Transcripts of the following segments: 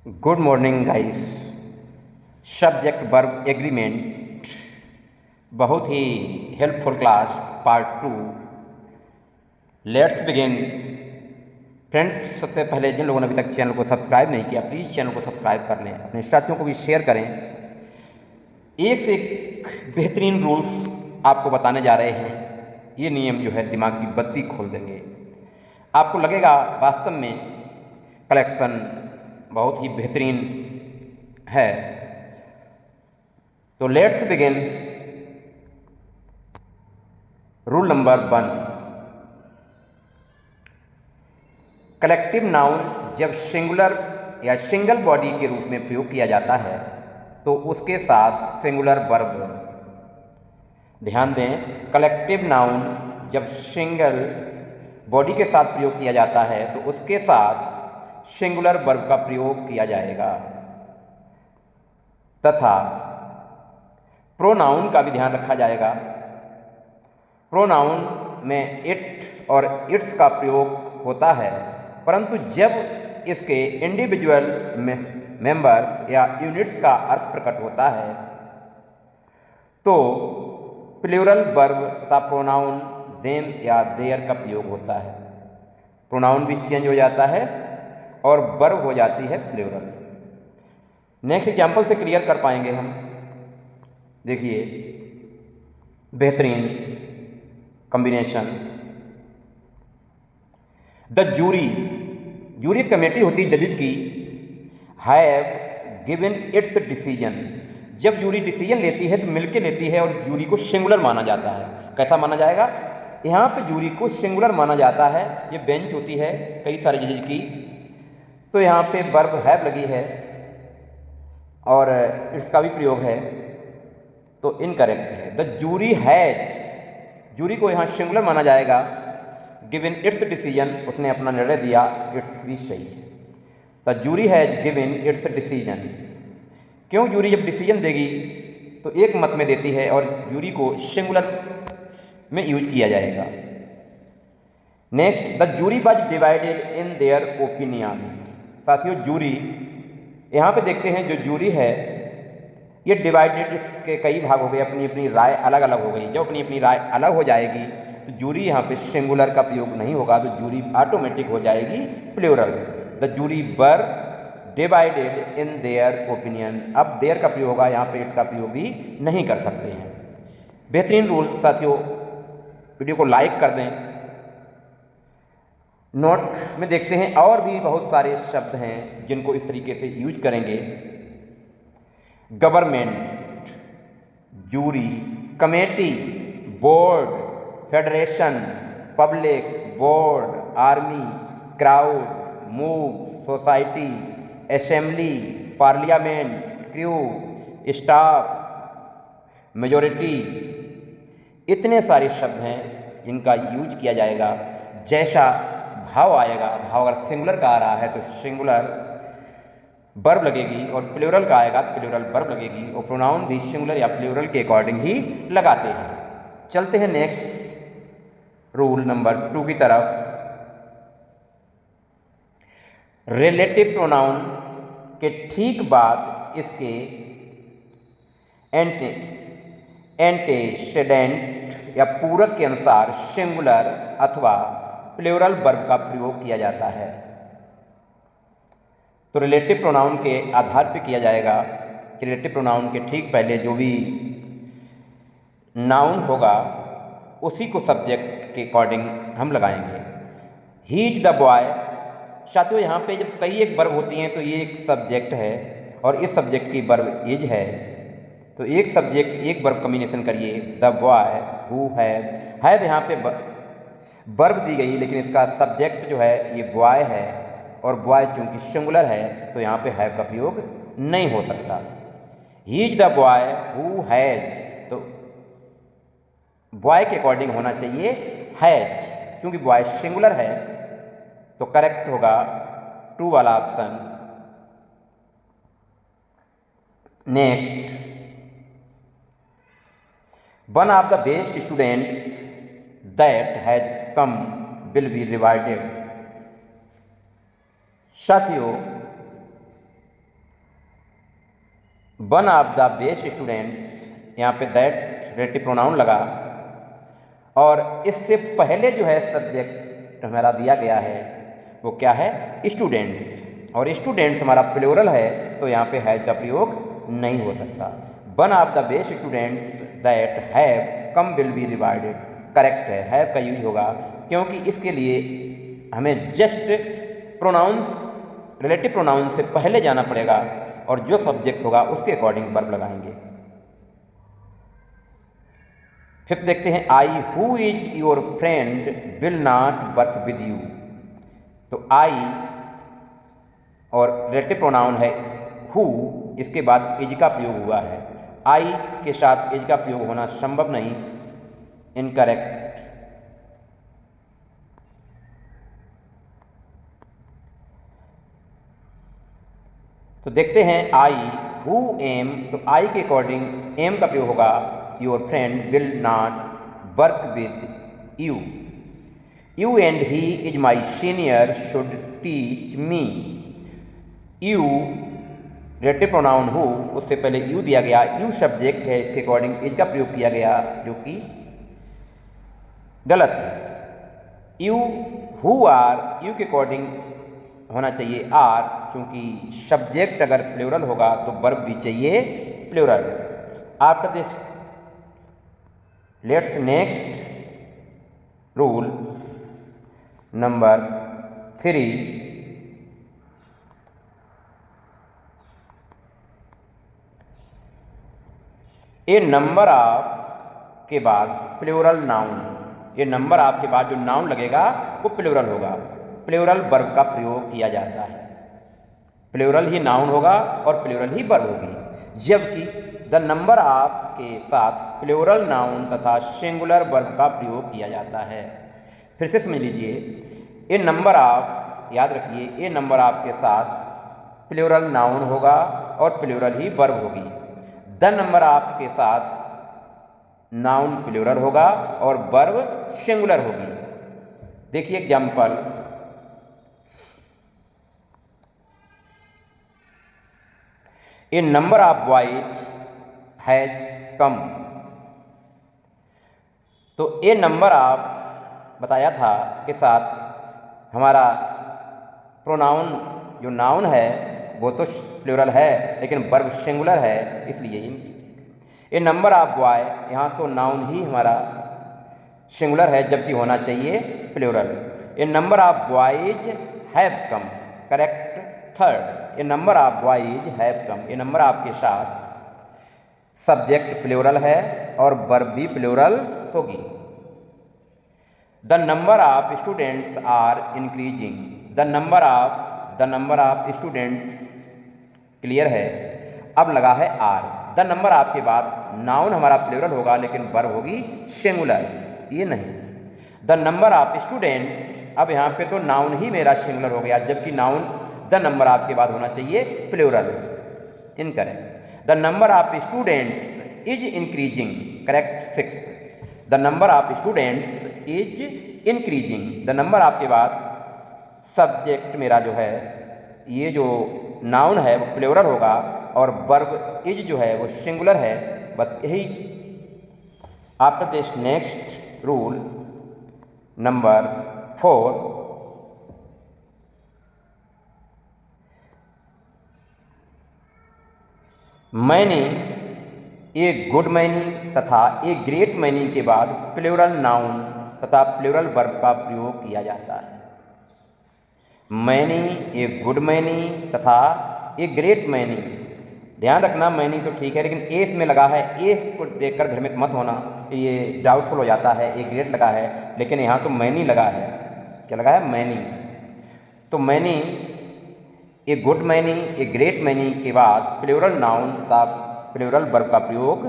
Good morning guys. Subject verb agreement, बहुत ही helpful class part 2। Let's begin. Friends, सबसे पहले जिन लोगों ने अभी तक चैनल को सब्सक्राइब नहीं किया, प्लीज़ चैनल को सब्सक्राइब कर लें, अपने साथियों को भी शेयर करें। एक से एक बेहतरीन रूल्स आपको बताने जा रहे हैं। ये नियम जो है दिमाग की बत्ती खोल देंगे। आपको लगेगा वास्तव में कलेक्शन बहुत ही बेहतरीन है। तो let's begin. Rule number 1, collective noun जब सिंगुलर या सिंगल बॉडी के रूप में प्रयोग किया जाता है तो उसके साथ सिंगुलर वर्ब। ध्यान दें, कलेक्टिव नाउन जब सिंगल बॉडी के साथ प्रयोग किया जाता है तो उसके साथ सिंगुलर वर्ब का प्रयोग किया जाएगा। तथा प्रोनाउन का भी ध्यान रखा जाएगा। प्रोनाउन में इट और इट्स का प्रयोग होता है, परंतु जब इसके इंडिविजुअल मेंबर्स या यूनिट्स का अर्थ प्रकट होता है तो प्लूरल वर्ब तथा प्रोनाउन देम या देयर का प्रयोग होता है। प्रोनाउन भी चेंज हो जाता है और वर्ब हो जाती है प्लूरल। नेक्स्ट एग्जाम्पल से क्लियर कर पाएंगे हम। देखिए, बेहतरीन कॉम्बिनेशन। द जूरी कमेटी होती जजेज की, हैव गिवन इट्स डिसीजन। जब जूरी डिसीजन लेती है तो मिलके लेती है और जूरी को सिंगुलर माना जाता है। कैसा माना जाएगा? यहाँ पे जूरी को सिंगुलर माना जाता है। ये बेंच होती है कई सारे जजेज की, तो यहाँ पे वर्ब हैव लगी है और इसका भी प्रयोग है, तो इनकरेक्ट है। द जूरी हैज, जूरी को यहाँ सिंगुलर माना जाएगा। गिवन इट्स डिसीजन, उसने अपना निर्णय दिया, इट्स भी सही है। The jury has given its decision. क्यों? जूरी जब डिसीजन देगी तो एक मत में देती है और जूरी को सिंगुलर में यूज किया जाएगा। Next, the jury was divided in their opinion. साथियों, जूरी यहाँ पे देखते हैं, जो जूरी है ये डिवाइडेड के कई भाग हो गए, अपनी अपनी राय अलग अलग हो गई। जब अपनी अपनी राय अलग हो जाएगी तो जूरी यहाँ पे सिंगुलर का प्रयोग नहीं होगा, तो जूरी ऑटोमेटिक हो जाएगी plural. The jury were divided in their opinion. अब देयर का प्रयोग होगा, यहाँ पे इट का प्रयोग भी नहीं कर सकते हैं। बेहतरीन रूल साथियों, वीडियो को लाइक कर दें। नोट में देखते हैं और भी बहुत सारे शब्द हैं जिनको इस तरीके से यूज करेंगे। Government, jury, committee, board, federation, public, board, army, crowd, mob, society, assembly, parliament, crew, staff, majority. इतने सारे शब्द हैं इनका यूज किया जाएगा। जैसा भाव आएगा, भाव अगर सिंगुलर का आ रहा है तो सिंगुलर वर्ब लगेगी, और प्लूरल का आएगा तो प्लूरल वर्ब लगेगी, और प्रोनाउन भी सिंगुलर या प्लूरल के अकॉर्डिंग ही लगाते हैं। चलते हैं नेक्स्ट रूल नंबर 2 की तरफ। रिलेटिव प्रोनाउन के ठीक बाद इसके एंटेसेडेंट या पूरक के अनुसार सिंगुलर अथवा प्लूरल वर्ब का प्रयोग किया जाता है। तो रिलेटिव प्रोनाउन के आधार पर किया जाएगा कि रिलेटिव प्रोनाउन के ठीक पहले जो भी नाउन होगा उसी को सब्जेक्ट के अकॉर्डिंग हम लगाएंगे। He is the boy. साथियों, यहाँ पे जब कई एक वर्ब होती हैं तो ये एक सब्जेक्ट है और इस सब्जेक्ट की वर्ब इज है, तो एक सब्जेक्ट एक वर्ब कॉम्बिनेशन करिए। द बॉय हु हैव यहाँ पे वर्ब दी गई, लेकिन इसका सब्जेक्ट जो है ये बॉय है, और बॉय चूंकि सिंगुलर है तो यहाँ पे हैव का प्रयोग नहीं हो सकता। He is the boy who has, तो बॉय के अकॉर्डिंग होना चाहिए हैज, क्योंकि बॉय सिंगुलर है, तो करेक्ट होगा 2 वाला option. Next, one of the best students that has come will be rewarded. साथियों, one of the best students, यहाँ पे दैट रिलेटिव प्रोनाउन लगा और इससे पहले जो है सब्जेक्ट हमारा दिया गया है वो क्या है, स्टूडेंट्स, और स्टूडेंट्स हमारा प्लूरल है तो यहाँ पे हैज का प्रयोग नहीं हो सकता। One of the best students that have come will be rewarded, correct है, हैव का यूज होगा क्योंकि इसके लिए हमें जस्ट प्रोनाउन रिलेटिव प्रोनाउन से पहले जाना पड़ेगा और जो सब्जेक्ट होगा उसके अकॉर्डिंग वर्ब लगाएंगे। फिफ्थ देखते हैं, I who is your friend will not work with you. तो आई और रिलेटिव प्रोनाउन है हु, इसके बाद इज का प्रयोग हुआ है। आई के साथ इज का प्रयोग होना संभव नहीं, इनकरेक्ट। तो देखते हैं आई हु एम, तो आई के अकॉर्डिंग एम का प्रयोग होगा, your friend will not work with you. You and he is my senior should teach me. You relative pronoun who, उससे पहले यू दिया गया, यू सब्जेक्ट है, इसके अकॉर्डिंग इज का प्रयोग किया गया जो कि गलत है। यू हु आर, यू के अकॉर्डिंग होना चाहिए आर, क्योंकि सब्जेक्ट अगर प्लूरल होगा तो वर्ब भी चाहिए plural. After this let's next rule number 3, a number of के बाद प्लूरल नाउन, ये नंबर ऑफ के बाद जो नाउन लगेगा वो प्लूरल होगा, प्लूरल वर्ब का प्रयोग किया जाता है। प्लूरल ही नाउन होगा और प्लूरल ही वर्ब होगी, जबकि द नंबर ऑफ के साथ प्लूरल नाउन तथा सिंगुलर वर्ब का प्रयोग किया जाता है। फिर से समझ लीजिए, ए नंबर ऑफ, याद रखिए, ए नंबर ऑफ के साथ प्लूरल नाउन होगा और प्लूरल ही वर्ब होगी। द नंबर ऑफ के साथ नाउन प्लूरल होगा और वर्ब सिंगुलर होगी। देखिए example, A number of boys has come. तो ए नंबर ऑफ बताया था के साथ हमारा प्रोनाउन जो नाउन है वो तो प्लूरल है लेकिन वर्ब सिंगुलर है, इसलिए ए नंबर ऑफ बॉय, यहाँ तो नाउन ही हमारा सिंगुलर है जबकि होना चाहिए plural. A number of boys have come, correct. Third, a number of boys have come, a number of के साथ सब्जेक्ट प्लूरल है और वर्ब भी प्लूरल होगी। The number of students are increasing, the number of students clear है, अब लगा है आर। द नंबर ऑफ के बाद नाउन हमारा प्लूरल होगा लेकिन वर्ब होगी सिंगुलर, ये नहीं। द नंबर ऑफ स्टूडेंट, अब यहाँ पे तो नाउन ही मेरा सिंगुलर हो गया जबकि नाउन द नंबर ऑफ के बाद होना चाहिए plural, incorrect. The number of students is increasing, correct. 6, the number of students is increasing, the number of के बाद सब्जेक्ट मेरा जो है, ये जो नाउन है वो प्लूरल होगा और वर्ब इज जो है वो सिंगुलर है, बस यही। After this next rule number 4, many, a good many तथा ए ग्रेट मैनी के बाद प्लूरल नाउन तथा प्लूरल वर्ब का प्रयोग किया जाता है। मैनी, ए गुड मैनी तथा ए ग्रेट मैनी, ध्यान रखना मैनी तो ठीक है लेकिन ए इसमें लगा है, ए को देखकर भ्रमित मत होना, ये डाउटफुल हो जाता है। ए ग्रेट लगा है लेकिन यहाँ तो मैनी लगा है, क्या लगा है, मैनी। तो many, a good many, a great many के बाद प्लूरल नाउन तथा प्लूरल वर्ब का प्रयोग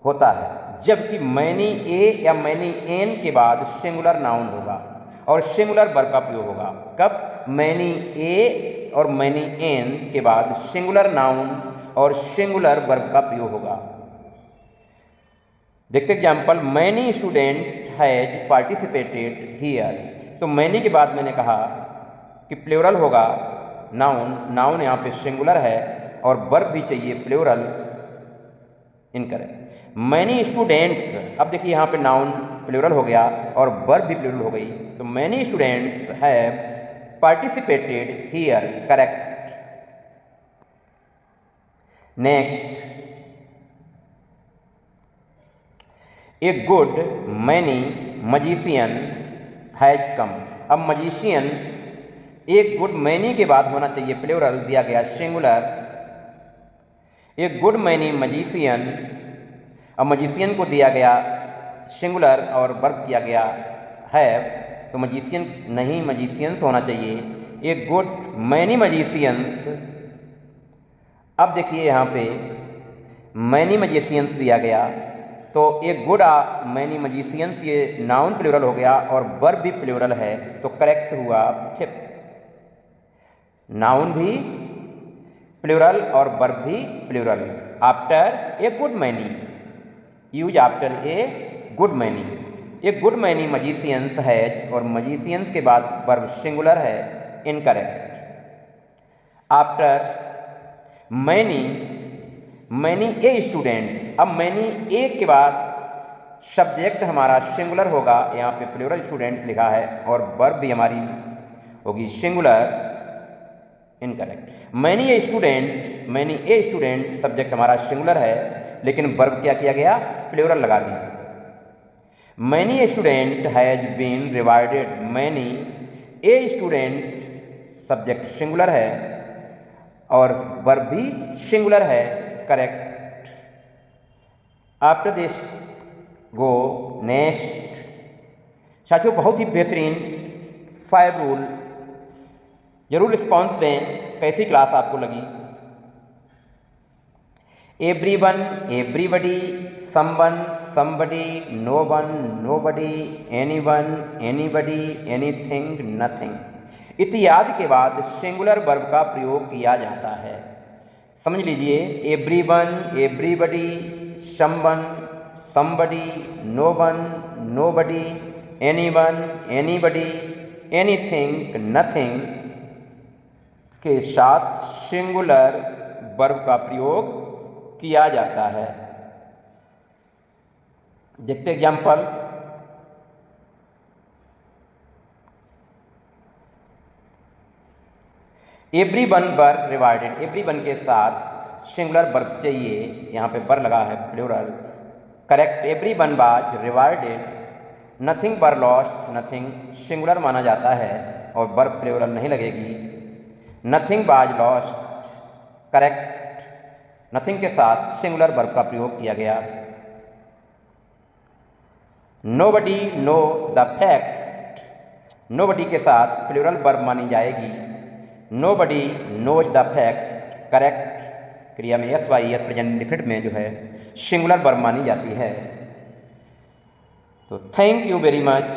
होता है, जबकि मैनी ए या मैनी एन के बाद सिंगुलर नाउन होगा और सिंगुलर वर्ब का प्रयोग होगा। कब? मैनी ए और मैनी एन के बाद सिंगुलर नाउन और सिंगुलर वर्ब का प्रयोग होगा। देखते example, many student has participated here. तो मैनी के बाद मैंने कहा कि प्लूरल होगा नाउन, नाउन यहाँ पे सिंगुलर है और वर्ब भी चाहिए प्लूरल, इनकरेक्ट। मैनी स्टूडेंट्स, अब देखिए यहाँ पे नाउन प्लूरल हो गया और वर्ब भी प्लूरल हो गई, तो many students have participated here, correct. Next, a good many magician has come. अब मजीशियन एक गुड मैनी के बाद होना चाहिए प्लूरल, दिया गया सिंगुलर। ए गुड मैनी मजीशियन, अब मजीशियन को दिया गया सिंगुलर और वर्ब किया गया हैव, तो मजीशियन नहीं मजीशियंस होना चाहिए। ए गुड मैनी मजीशियंस, अब देखिए यहाँ पे मैनी मजीशियंस दिया गया, तो एक गुड मैनी मजीशियंस ये नाउन प्लूरल हो गया और वर्ब भी प्लूरल है, तो करेक्ट हुआ फिफ्थ। नाउन भी प्लूरल और वर्ब भी plural. After a good many, use after a good many. A good many magicians has, और मजीशियंस के बाद वर्ब सिंगुलर है, incorrect. After many, many a students, अब मैनी ए के बाद सब्जेक्ट हमारा सिंगुलर होगा, यहाँ पे प्लूरल स्टूडेंट्स लिखा है और वर्ब भी हमारी होगी singular, incorrect. Many a student, many a student subject हमारा सिंगुलर है, लेकिन वर्ब क्या किया गया, प्लूरल लगा दी। Many a student has been rewarded, many a student subject singular है और वर्ब भी सिंगुलर है, correct. After this go next. साथियों बहुत ही बेहतरीन 5 रूल, जरूर रिस्पॉन्स दें, कैसी क्लास आपको लगी। Everyone, everybody, someone, somebody, known, nobody, anyone, anybody, anything, nothing इत्यादि के बाद सिंगुलर वर्ब का प्रयोग किया जाता है। समझ लीजिए, everyone, everybody, someone, somebody, known, nobody, anyone, anybody, anything, nothing के साथ सिंगुलर वर्ब का प्रयोग किया जाता है। देखते एग्जाम्पल। एवरीवन वर रिवार्डेड, एवरीवन के साथ सिंगुलर वर्ब चाहिए, यहाँ पे वर लगा है plural, correct. Everyone was rewarded. Nothing were lost, nothing singular माना जाता है और वर्ब प्लूरल नहीं लगेगी। Nothing was lost, correct. Nothing के साथ सिंगुलर वर्ब का प्रयोग किया गया। Nobody know the fact, nobody के साथ प्लूरल वर्ब मानी जाएगी। Nobody knows the fact, correct. क्रिया में S Y S present indefinite में जो है सिंगुलर वर्ब मानी जाती है। तो थैंक यू वेरी मच।